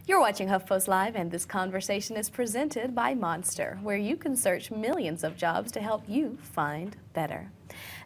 You're watching HuffPost Live, and this conversation is presented by Monster, where you can search millions of jobs to help you find better.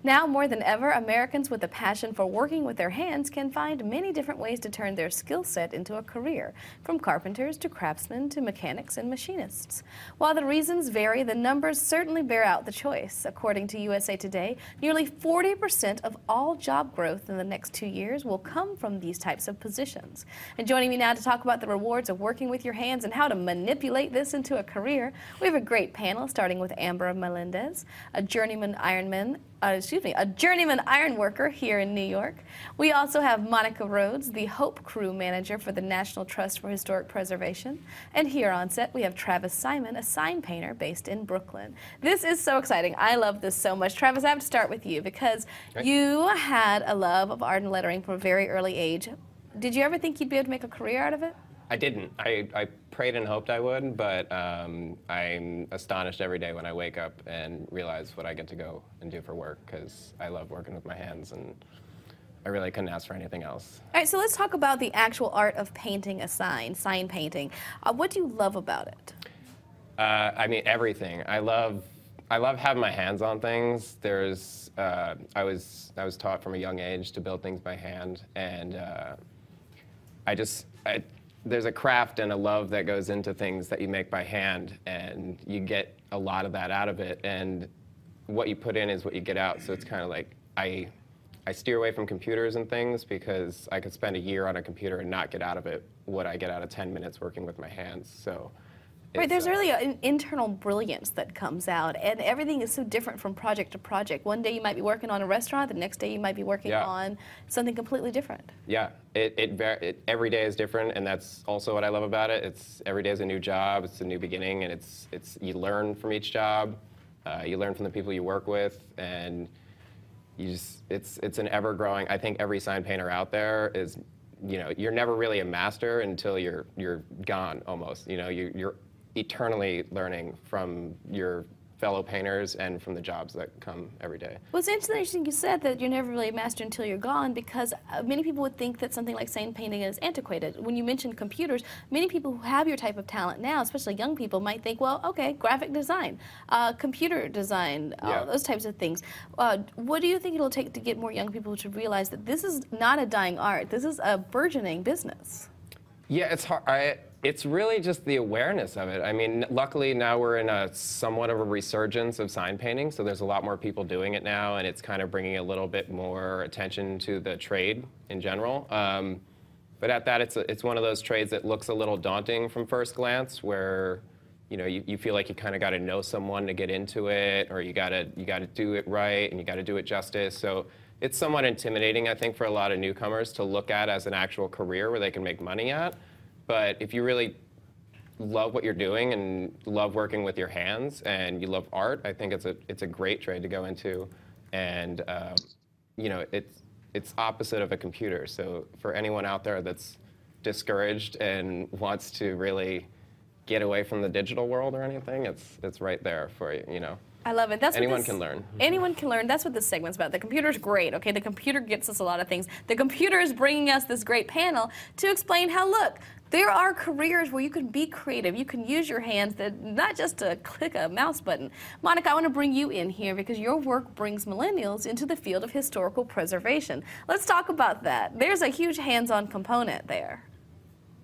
Now more than ever, Americans with a passion for working with their hands can find many different ways to turn their skill set into a career, from carpenters to craftsmen to mechanics and machinists. While the reasons vary, the numbers certainly bear out the choice. According to USA Today, nearly 40% of all job growth in the next 2 years will come from these types of positions. And joining me now to talk about the rewards of working with your hands and how to manipulate this into a career, we have a great panel, starting with Amber Melendez, a journeyman ironworker here in New York. We also have Monica Rhodes, the Hope Crew Manager for the National Trust for Historic Preservation. And here on set, we have Travis Simon, a sign painter based in Brooklyn. This is so exciting. I love this so much. Travis, I have to start with you because you had a love of art and lettering from a very early age. Did you ever think you'd be able to make a career out of it? I didn't. I prayed and hoped I would, but I'm astonished every day when I wake up and realize what I get to go and do for work, because I love working with my hands, and I really couldn't ask for anything else. All right, so let's talk about the actual art of painting a sign painting. What do you love about it? I mean, everything. I love having my hands on things. I was taught from a young age to build things by hand, and there's a craft and a love that goes into things that you make by hand, and you get a lot of that out of it, and what you put in is what you get out. So it's kind of like I steer away from computers and things because I could spend a year on a computer and not get out of it what I get out of 10 minutes working with my hands. So right, there's really an internal brilliance that comes out, and everything is so different from project to project. One day you might be working on a restaurant, the next day you might be working on something completely different. Yeah, every day is different, and that's also what I love about it. Every day is a new job, it's a new beginning, and you learn from each job, you learn from the people you work with, and it's an ever-growing. I think every sign painter out there is, you're never really a master until you're gone almost. You're eternally learning from your fellow painters and from the jobs that come every day. Well, it's interesting you said that you're never really a master until you're gone, because many people would think that something like sign painting is antiquated. When you mentioned computers, many people who have your type of talent now, especially young people, might think, well, okay, graphic design, computer design, those types of things. What do you think it'll take to get more young people to realize that this is not a dying art, this is a burgeoning business? Yeah, it's hard. It's really just the awareness of it. I mean, luckily now we're in a somewhat of a resurgence of sign painting, so there's a lot more people doing it now, and it's kind of bringing a little bit more attention to the trade in general. But at that, it's one of those trades that looks a little daunting from first glance, where you feel like you kind of got to know someone to get into it, or you got to do it right, and you got to do it justice. So it's somewhat intimidating, I think, for a lot of newcomers to look at as an actual career where they can make money at. But if you really love what you're doing and love working with your hands and you love art, I think it's a great trade to go into. And it's opposite of a computer. So for anyone out there that's discouraged and wants to really get away from the digital world or anything, it's right there for you. I love it. Anyone can learn. Anyone can learn. That's what this segment's about. The computer's great, okay? The computer gets us a lot of things. The computer is bringing us this great panel to explain how, look, there are careers where you can be creative. You can use your hands, not just to click a mouse button. Monica, I want to bring you in here because your work brings millennials into the field of historical preservation. Let's talk about that. There's a huge hands-on component there.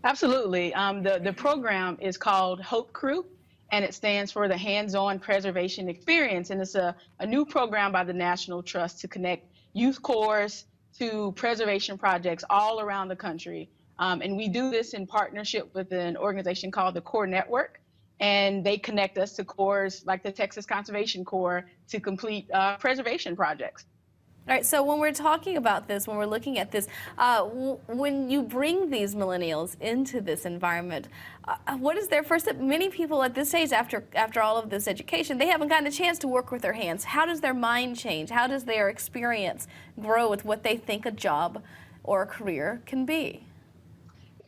Absolutely. The program is called Hope Crew, and it stands for the Hands-On Preservation Experience. And it's a new program by the National Trust to connect youth corps to preservation projects all around the country. And we do this in partnership with an organization called the Corps Network, and they connect us to corps like the Texas Conservation Corps to complete preservation projects. All right, so when we're talking about this, when we're looking at this, when you bring these millennials into this environment, what is their first step? Many people at this stage, after all of this education, they haven't gotten a chance to work with their hands. How does their mind change? How does their experience grow with what they think a job or a career can be?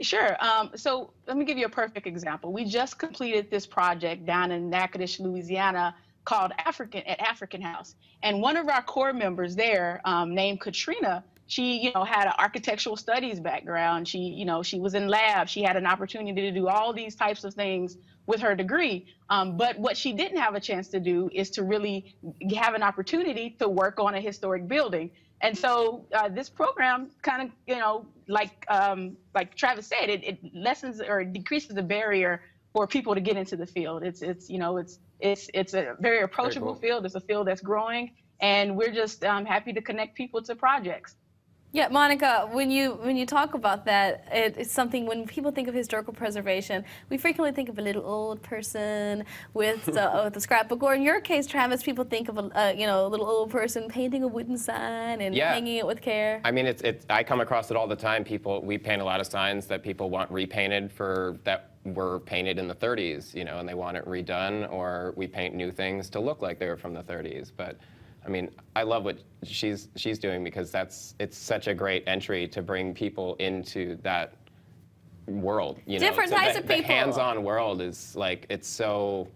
Sure. So let me give you a perfect example. We just completed this project down in Natchitoches, Louisiana, called African House. And one of our core members there, named Katrina, she, had an architectural studies background. She, she was in lab. She had an opportunity to do all these types of things with her degree. But what she didn't have a chance to do is to really have an opportunity to work on a historic building. And so this program kind of, like Travis said, it lessens or decreases the barrier for people to get into the field. It's a very approachable field. It's a field that's growing, and we're just happy to connect people to projects. Yeah, Monica, when you talk about that, it's something, when people think of historical preservation, we frequently think of a little old person with the scrapbook. Or in your case, Travis, people think of a little old person painting a wooden sign and hanging it with care. I mean, I come across it all the time. We paint a lot of signs that people want repainted that were painted in the 30s, and they want it redone, or we paint new things to look like they were from the 30s. But I mean, I love what she's doing, because it's such a great entry to bring people into that world. Different types of people. The hands-on world is like, it's so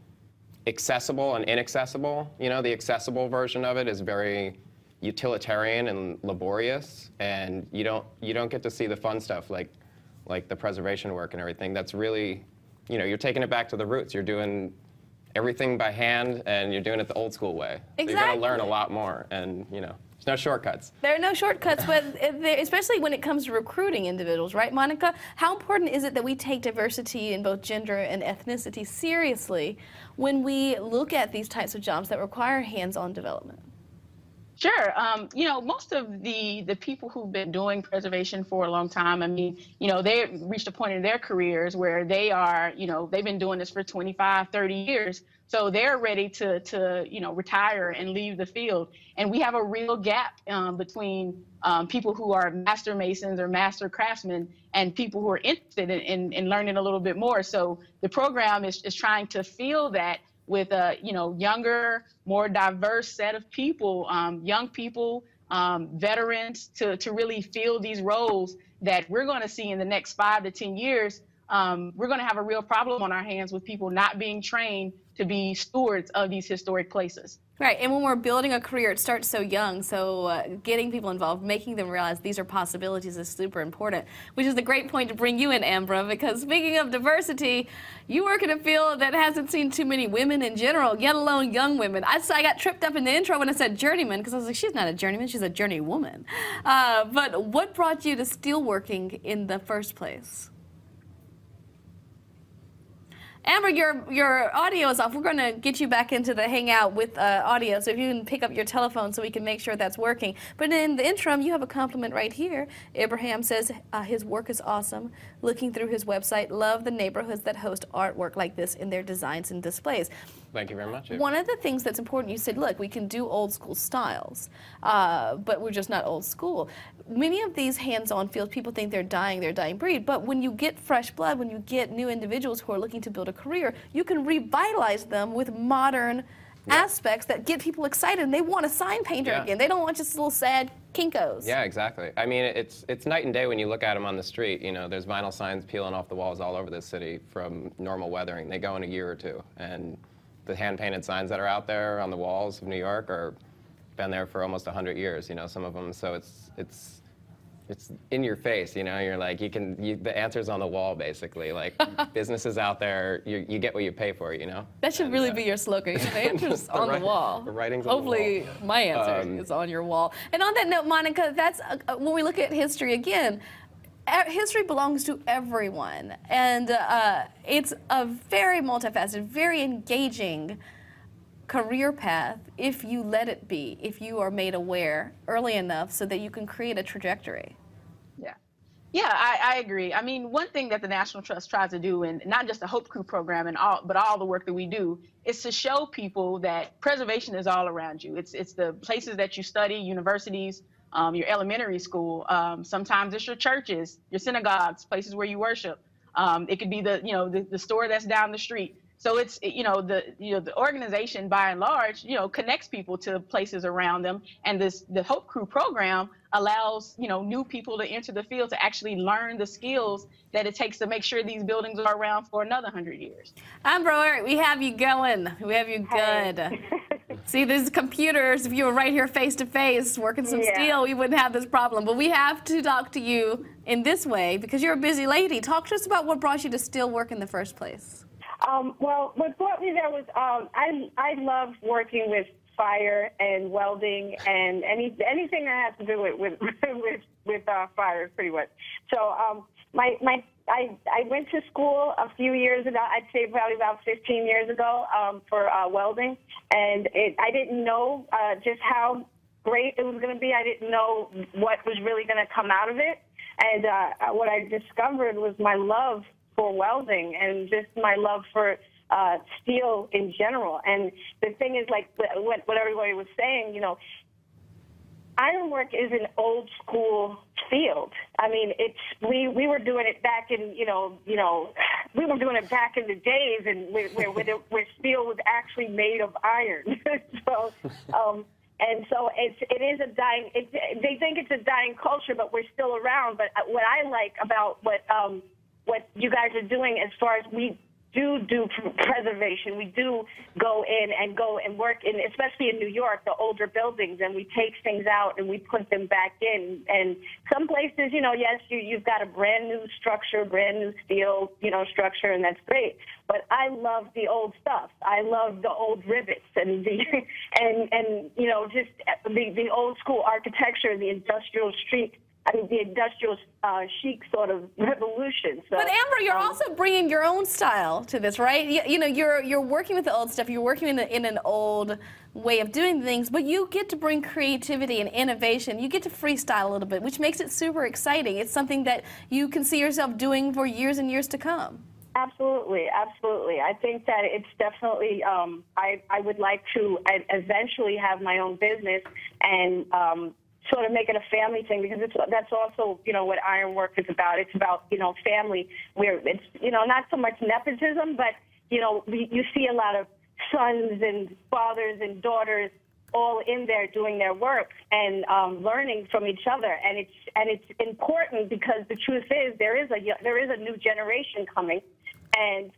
accessible and inaccessible. The accessible version of it is very utilitarian and laborious, and you don't get to see the fun stuff like the preservation work and everything. That's really, you're taking it back to the roots. You're doing everything by hand, and you're doing it the old school way. Exactly. So you're going to learn a lot more, and there's no shortcuts. There are no shortcuts, but especially when it comes to recruiting individuals, right, Monica? How important is it that we take diversity in both gender and ethnicity seriously when we look at these types of jobs that require hands-on development? Sure. Most of the people who've been doing preservation for a long time, I mean, they reached a point in their careers where they are, they've been doing this for 25, 30 years. So they're ready to retire and leave the field. And we have a real gap between people who are master masons or master craftsmen and people who are interested in learning a little bit more. So the program is trying to fill that with a younger, more diverse set of people, young people, veterans, to really fill these roles that we're going to see in the next 5 to 10 years. We're going to have a real problem on our hands with people not being trained to be stewards of these historic places. Right, and when we're building a career, it starts so young, so getting people involved, making them realize these are possibilities is super important, which is a great point to bring you in, Ambra, because speaking of diversity, you work in a field that hasn't seen too many women in general, let alone young women. I got tripped up in the intro when I said journeyman, because I was like, she's not a journeyman, she's a journey woman. But what brought you to steelworking in the first place? Amber, your audio is off. We're going to get you back into the hangout with audio, so if you can pick up your telephone so we can make sure that's working. But in the interim, you have a compliment right here. Abraham says his work is awesome. Looking through his website, love the neighborhoods that host artwork like this in their designs and displays. Thank you very much. One of the things that's important, you said, look, we can do old school styles, but we're just not old school. Many of these hands-on fields, people think they're dying breed, but when you get fresh blood, when you get new individuals who are looking to build a career, you can revitalize them with modern aspects that get people excited, and they want a sign painter again. They don't want just little sad Kinkos. Yeah, exactly. I mean, it's night and day when you look at them on the street. There's vinyl signs peeling off the walls all over this city from normal weathering. They go in a year or two, and the hand-painted signs that are out there on the walls of New York are been there for almost 100 years, some of them. So it's in your face, you're like, the answer's on the wall, basically. Like, businesses out there, you get what you pay for, That should really be your slogan. The answer's on the wall. The writing's on Hopefully, the wall. my answer is on your wall. And on that note, Monica, that's when we look at history again, history belongs to everyone. And it's a very multifaceted, very engaging career path if you let it be, if you are made aware early enough so that you can create a trajectory. Yeah, I agree. I mean, one thing that the National Trust tries to do, and not just the Hope Crew program but all the work that we do, is to show people that preservation is all around you. It's the places that you study, universities, your elementary school. Sometimes it's your churches, your synagogues, places where you worship. It could be the store that's down the street. So it's the organization by and large connects people to places around them, and the Hope Crew program allows new people to enter the field to actually learn the skills that it takes to make sure these buildings are around for another 100 years. Ambra, we have you going. We have you good. See, these computers, if you were right here face to face working some steel, we wouldn't have this problem. But we have to talk to you in this way because you're a busy lady. Talk to us about what brought you to steel work in the first place. Well, what brought me there was I love working with fire and welding and anything that has to do with fire, pretty much. So I went to school a few years ago. I'd say probably about 15 years ago for welding, and I didn't know just how great it was going to be. I didn't know what was really going to come out of it, and what I discovered was my love for welding and just my love for steel in general. And the thing is, like what everybody was saying, you know, ironwork is an old school field. I mean, we were doing it back in we were doing it back in the days, and where steel was actually made of iron. So. And so it is a dying. They think it's a dying culture, but we're still around. But what I like about what you guys are doing, as far as we do preservation, we do go and work in, especially in New York, the older buildings, and we take things out and we put them back in. And some places, you know, yes, you've got a brand new structure, brand new steel, you know, structure, and that's great. But I love the old stuff. I love the old rivets and and you know, just the old school architecture, the industrial the industrial chic sort of revolution. So, but Amber, you're also bringing your own style to this, right? You know, you're working with the old stuff. You're working in an old way of doing things, but you get to bring creativity and innovation. You get to freestyle a little bit, which makes it super exciting. It's something that you can see yourself doing for years and years to come. Absolutely, absolutely. I think that it's definitely, I would like to eventually have my own business and sort of make it a family thing, because that's also, you know, what ironwork is about. It's about, you know, family, where it's, you know, not so much nepotism, but, you know, you see a lot of sons and fathers and daughters all in there doing their work and learning from each other. And it's important, because the truth is there is a new generation coming, and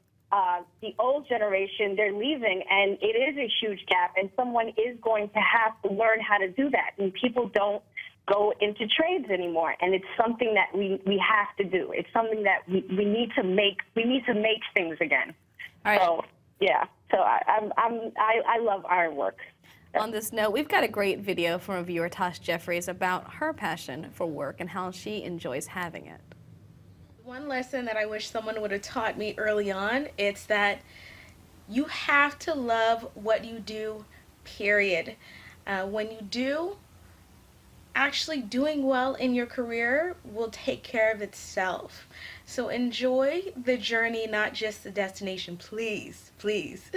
the old generation, they're leaving, and it is a huge gap, and someone is going to have to learn how to do that. And people don't go into trades anymore, and it's something that we have to do. It's something that we need to make. We need to make things again. All right. So yeah. So I love ironwork. On this note, we've got a great video from a viewer, Tosh Jeffries, about her passion for work and how she enjoys having it. One lesson that I wish someone would have taught me early on, it's that you have to love what you do, period. When you do, actually doing well in your career will take care of itself. So enjoy the journey, not just the destination, please, please.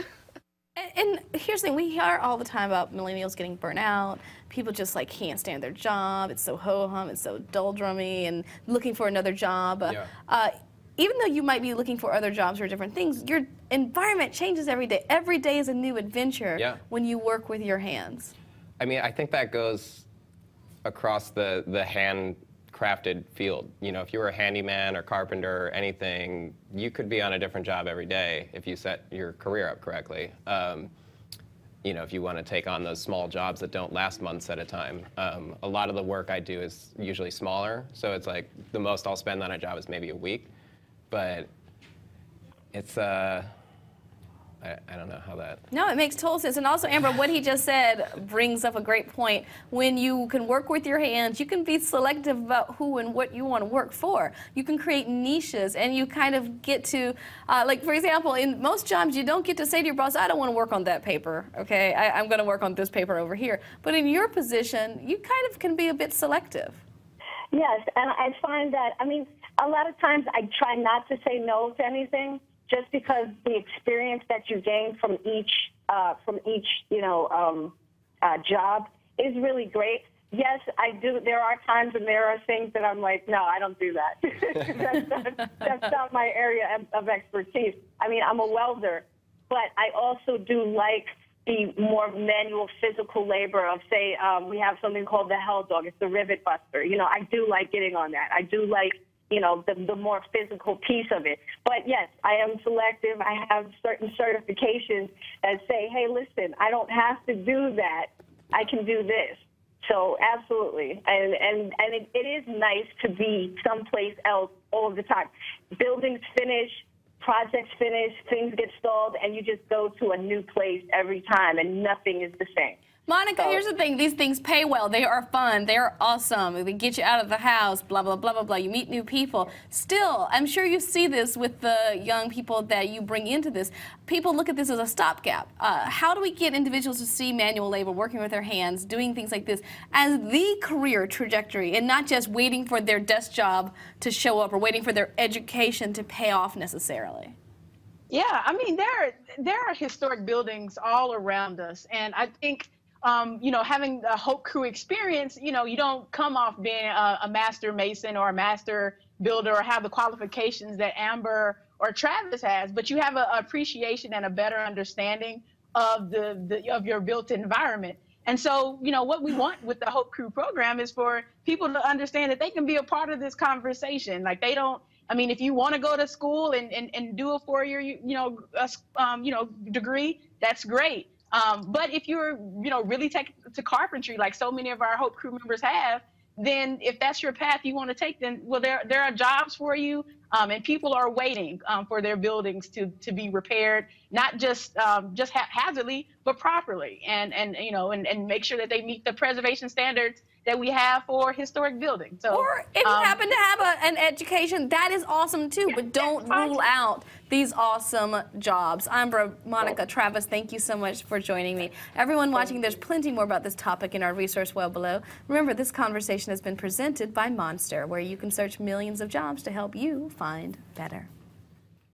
And here's the thing, we hear all the time about millennials getting burnt out. People just like can't stand their job. It's so ho-hum, it's so doldrummy, and looking for another job. Yeah. Even though you might be looking for other jobs or different things, your environment changes every day. Every day is a new adventure when you work with your hands. I mean, I think that goes across the handcrafted field. You know, if you were a handyman or carpenter or anything, you could be on a different job every day if you set your career up correctly. You know, if you want to take on those small jobs that don't last months at a time. A lot of the work I do is usually smaller, so it's like the most I'll spend on a job is maybe a week. But it's, I don't know how that... No, it makes total sense. And also, Amber, what he just said brings up a great point. When you can work with your hands, you can be selective about who and what you want to work for. You can create niches, and you kind of get to, like, for example, in most jobs, you don't get to say to your boss, I don't want to work on that paper, okay? I'm going to work on this paper over here. But in your position, you kind of can be a bit selective. Yes, and I find that, I mean, a lot of times I try not to say no to anything, just because the experience that you gain from each job is really great. Yes, I do. There are times when there are things that I'm like, no, I don't do that. that's not my area of expertise. I mean, I'm a welder, but I also do like the more manual physical labor of, say, we have something called the Hell Dog. It's the rivet buster. You know, I do like getting on that. I do like, you know, the more physical piece of it. But yes, I am selective. I have certain certifications that say, hey, listen, I don't have to do that. I can do this. So absolutely, and it is nice to be someplace else all the time. Buildings finish, projects finish, things get stalled, and you just go to a new place every time, and nothing is the same. Monica, here's the thing. These things pay well. They are fun. They are awesome. They get you out of the house, blah, blah, blah, blah, blah. You meet new people. Still, I'm sure you see this with the young people that you bring into this. People look at this as a stopgap. How do we get individuals to see manual labor, working with their hands, doing things like this as the career trajectory and not just waiting for their desk job to show up or waiting for their education to pay off necessarily? Yeah, I mean, there are historic buildings all around us, and I think you know, having the Hope Crew experience, you know, you don't come off being a master mason or a master builder or have the qualifications that Amber or Travis has, but you have an appreciation and a better understanding of of your built environment. And so, you know, what we want with the Hope Crew program is for people to understand that they can be a part of this conversation. Like they don't, I mean, if you want to go to school and do a 4-year, degree, that's great. But if you're, you know, really take to carpentry, like so many of our Hope Crew members have, then if that's your path you want to take, then, well, there are jobs for you, and people are waiting for their buildings to be repaired, not just haphazardly, but properly, and you know, and make sure that they meet the preservation standards that we have for historic buildings. So, or if you happen to have an education, that is awesome too, but don't rule out these awesome jobs. Amber, Monica, Travis, thank you so much for joining me. Everyone watching, there's plenty more about this topic in our resource well below. Remember, this conversation has been presented by Monster, where you can search millions of jobs to help you find better.